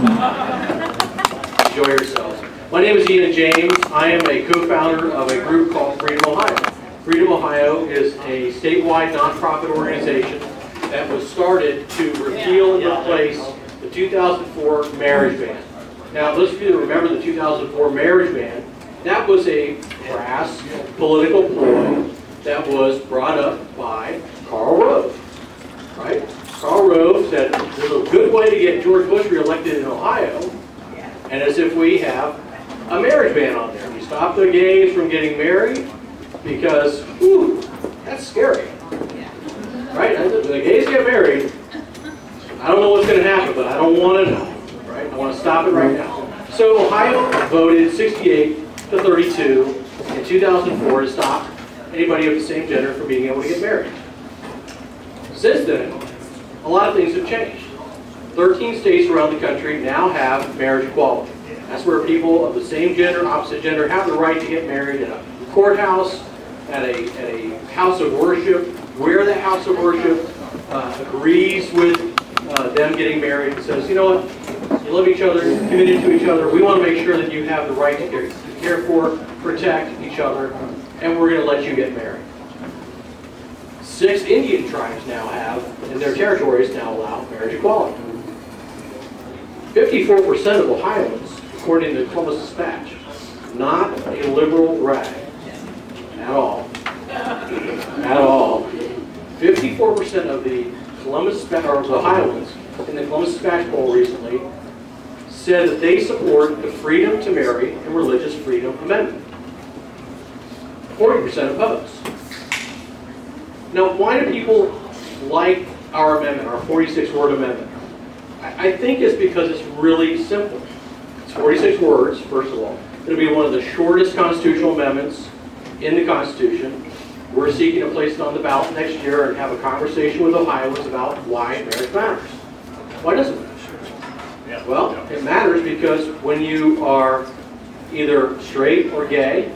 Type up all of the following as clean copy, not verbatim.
Enjoy yourselves. My name is Ian James. I am a co-founder of a group called Freedom Ohio. Freedom Ohio is a statewide nonprofit organization that was started to repeal and replace the 2004 marriage ban. Now, those of you that remember the 2004 marriage ban, that was a crass political ploy that was brought up by Karl Rove, right? Karl Rove said there's a good way to get George Bush reelected in Ohio, and as if we have a marriage ban on there. We stop the gays from getting married because, whew, that's scary, right? The gays get married, I don't know what's going to happen, but I don't want to know, right? I want to stop it right now. So Ohio voted 68-32 in 2004 to stop anybody of the same gender from being able to get married. Since then, a lot of things have changed. 13 states around the country now have marriage equality. That's where people of the same gender, opposite gender, have the right to get married in a courthouse, at a house of worship, where the house of worship agrees with them getting married and says, you know what, you love each other, you're committed to each other, we want to make sure that you have the right to care for, protect each other, and we're going to let you get married. 6 Indian tribes now have, in their territories, now allow marriage equality. 54% of Ohioans, according to the Columbus Dispatch, not a liberal rag at all. At all. 54% of the Ohioans in the Columbus Dispatch poll recently said that they support the Freedom to Marry and Religious Freedom Amendment. 40% opposed. Now, why do people like our amendment, our 46-word amendment? I think it's because it's really simple. It's 46 words, first of all. It'll be one of the shortest constitutional amendments in the Constitution. We're seeking to place it on the ballot next year and have a conversation with Ohioans about why marriage matters. Why does it matter? Well, it matters because when you are either straight or gay,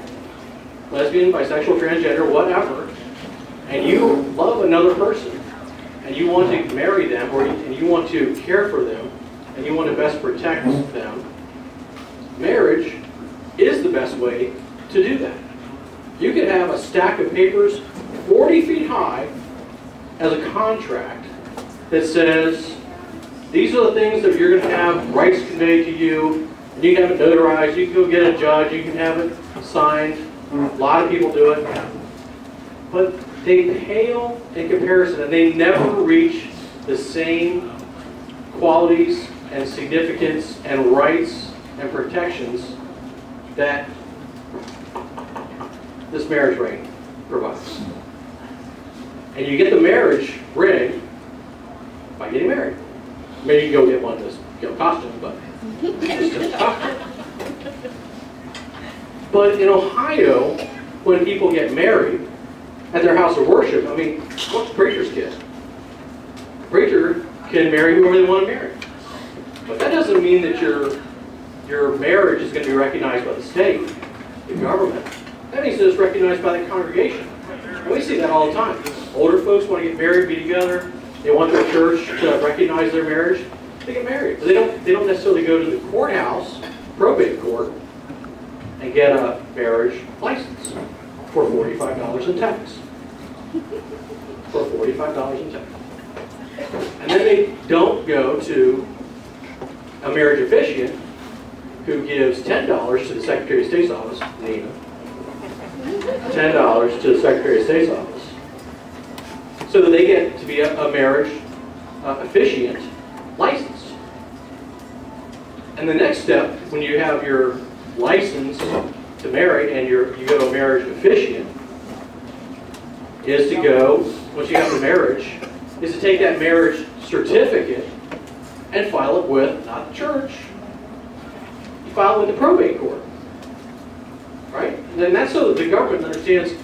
lesbian, bisexual, transgender, whatever, and you love another person, and you want to marry them, and you want to care for them, and you want to best protect them, marriage is the best way to do that. You could have a stack of papers 40 feet high as a contract that says, these are the things that you're going to have rights conveyed to you, and you can have it notarized, you can go get a judge, you can have it signed. A lot of people do it. But they pale in comparison, and they never reach the same qualities and significance and rights and protections that this marriage ring provides. And you get the marriage ring by getting married. Maybe you can go get one that's costume, but it's just a costume. But in Ohio, when people get married at their house of worship, I mean, what's the preacher's kid? The preacher can marry whoever they want to marry. But that doesn't mean that your marriage is going to be recognized by the state, the government. That means that it's recognized by the congregation. And we see that all the time. Older folks want to get married, be together. They want their church to recognize their marriage. They get married. But they don't necessarily go to the courthouse, probate court, and get a marriage license for $45 in tax. For $45 in tax. And then they don't go to a marriage officiant who gives $10 to the Secretary of State's office, Nina. $10 to the Secretary of State's office. So that they get to be a marriage officiant licensed. And the next step, when you have your license to marry and you go to a marriage officiant, is to go, once you have the marriage, is to take that marriage certificate and file it with, not the church, you file it with the probate court. Right? And that's so that the government understands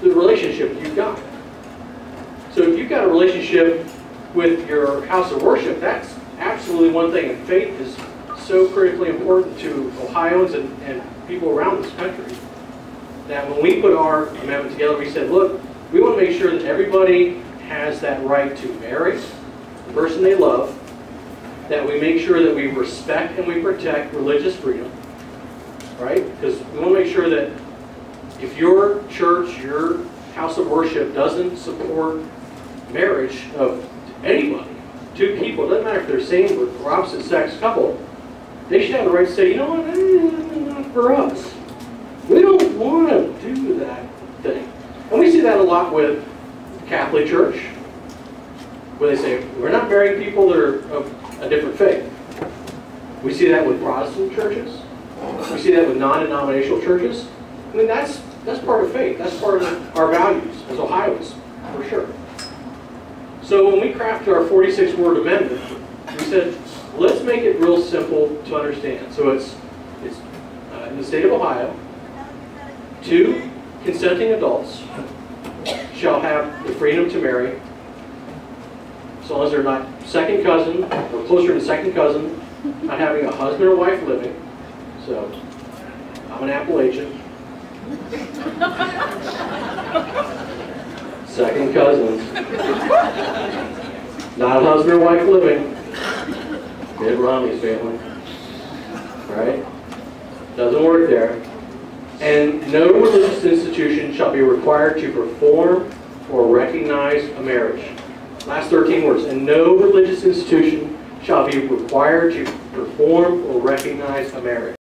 the relationship you've got. So if you've got a relationship with your house of worship, that's absolutely one thing. And faith is so critically important to Ohioans and people around this country that when we put our amendment together, we said, look, we want to make sure that everybody has that right to marry the person they love that we make sure that we respect and we protect religious freedom, right? Because we want to make sure that if your church, your house of worship doesn't support marriage of anybody, two people, it doesn't matter if they're same or opposite sex couple, they should have the right to say, you know what, not for us. We don't want to do that thing. And we see that a lot with the Catholic Church, where they say, we're not marrying people that are of a different faith. We see that with Protestant churches. We see that with non-denominational churches. I mean, that's part of faith. That's part of our values as Ohioans, for sure. So when we crafted our 46-word amendment, we said, let's make it real simple to understand. So it's in the state of Ohio, 2 consenting adults shall have the freedom to marry, as long as they're not second cousin or closer to second cousin, not having a husband or wife living. So I'm an Appalachian. Second cousins. Not a husband or wife living. Mitt Romney's family. Right? Doesn't work there. And no religious institution shall be required to perform or recognize a marriage. Last 13 words. And no religious institution shall be required to perform or recognize a marriage.